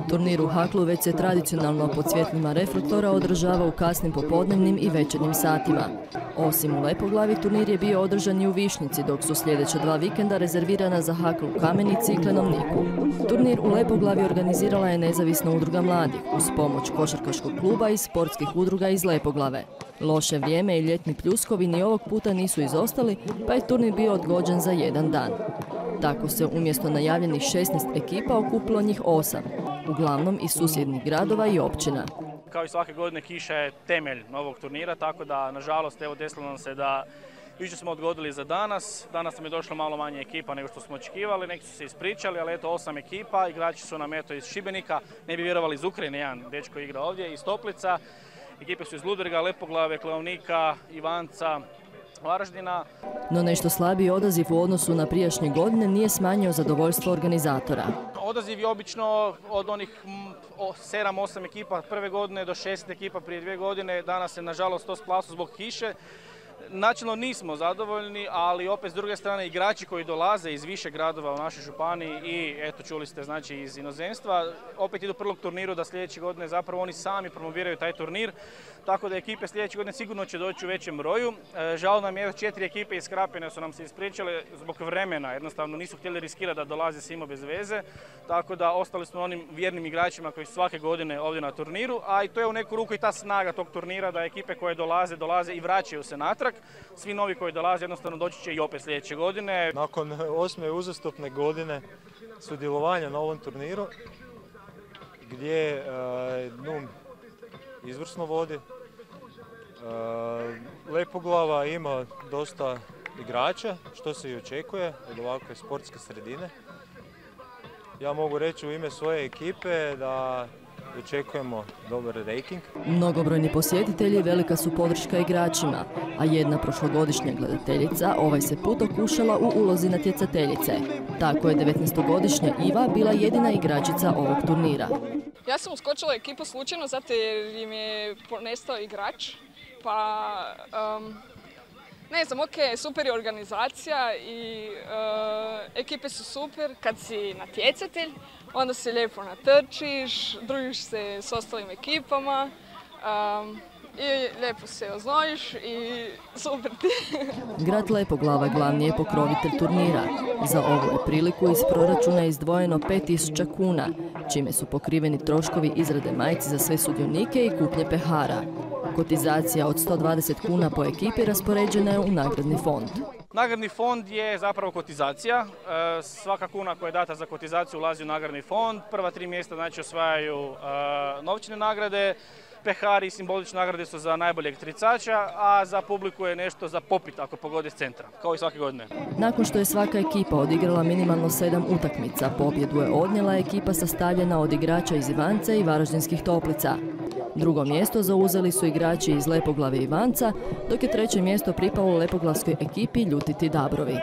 Turnir u Haklu već se tradicionalno pod svjetlima reflektora održava u kasnim popodnevnim i večernjim satima. Osim u Lepoglavi, turnir je bio održan i u Višnjici, dok su sljedeća 2 vikenda rezervirana za Haklu u Kamenici i Klenovniku. Turnir u Lepoglavi organizirala je nezavisna udruga mladih uz pomoć košarkaškog kluba i sportskih udruga iz Lepoglave. Loše vrijeme i ljetni pljuskovi ni ovog puta nisu izostali, pa je turnir bio odgođen za 1 dan. Tako se umjesto najavljenih 16 ekipa okupilo njih 8, uglavnom iz susjednih gradova i općina. Kao i svake godine kiša je temelj novog turnira, tako da nažalost evo desilo nam se da jučer smo odgodili za danas. Danas nam je došlo malo manje ekipa nego što smo očekivali, neki su se ispričali, ali eto 8 ekipa, igrači su nam eto iz Šibenika, ne bi vjerovali iz Ukrajine, jedan dečko igra ovdje, iz Toplica. Ekipe su iz Ludbrega, Lepoglave, Klenovnika, Ivanca, Varaždina. No nešto slabiji odaziv u odnosu na prijašnje godine nije smanjio zadovoljstvo organizatora. Odaziv je obično od onih 7-8 ekipa prve godine do 6 ekipa prije 2 godine. Danas se nažalost to splaslo zbog kiše. Načelno nismo zadovoljni, ali opet s druge strane igrači koji dolaze iz više gradova u našoj županiji i eto čuli ste znači iz inozemstva, opet idu prvog turniru da sljedeće godine zapravo oni sami promoviraju taj turnir, tako da ekipe sljedeće godine sigurno će doći u većem broju. Žao nam je 4 ekipe iz Krapine su nam se ispričale zbog vremena, jednostavno nisu htjeli riskirati da dolaze svima bez veze, tako da ostali smo onim vjernim igračima koji su svake godine ovdje na turniru, a i to je u neku ruku i ta snaga tog turnira da ekipe koje dolaze i vraćaju se natrag. Svi novi koji dolaze jednostavno doći će i opet sljedeće godine. Nakon 8. uzastopne godine sudjelovanja na ovom turniru, gdje NUM izvrsno vodi, Lepoglava ima dosta igrača, što se i očekuje od ovakve sportske sredine. Ja mogu reći u ime svoje ekipe da očekujemo dobar ranking. Mnogobrojni posjetitelji velika su podrška igračima, a jedna prošlogodišnja gledateljica ovaj se put okušala u ulozi natjecateljice. Tako je 19-godišnja Iva bila jedina igračica ovog turnira. Ja sam uskočila ekipu slučajno zato jer im je nestao igrač, pa ne znam, ok, super je organizacija i ekipe su super. Kad si natjecatelj, onda se lijepo natrčiš, družiš se s ostalim ekipama i lijepo se oznojiš i super ti. Grad Lepoglava glavni je pokrovitelj turnira. Za ovu je priliku iz proračuna izdvojeno 5.000 kuna, čime su pokriveni troškovi izrade majici za sve sudionike i kupnje pehara. Kotizacija od 120 kuna po ekipi raspoređena je u nagradni fond. Nagradni fond je zapravo kotizacija. Svaka kuna koja je data za kotizaciju ulazi u nagradni fond. Prva 3 mjesta znači osvajaju novčane nagrade. Pehari i simbolične nagrade su za najboljeg tricača, a za publiku je nešto za popit ako pogode s centra, kao i svake godine. Nakon što je svaka ekipa odigrala minimalno 7 utakmica, pobjedu je odnijela ekipa sastavljena od igrača iz Ivanca i Varaždinskih Toplica. Drugo mjesto zauzeli su igrači iz Lepoglave i Ivanca, dok je treće mjesto pripalo lepoglavskoj ekipi Ljutiti Dabrovi.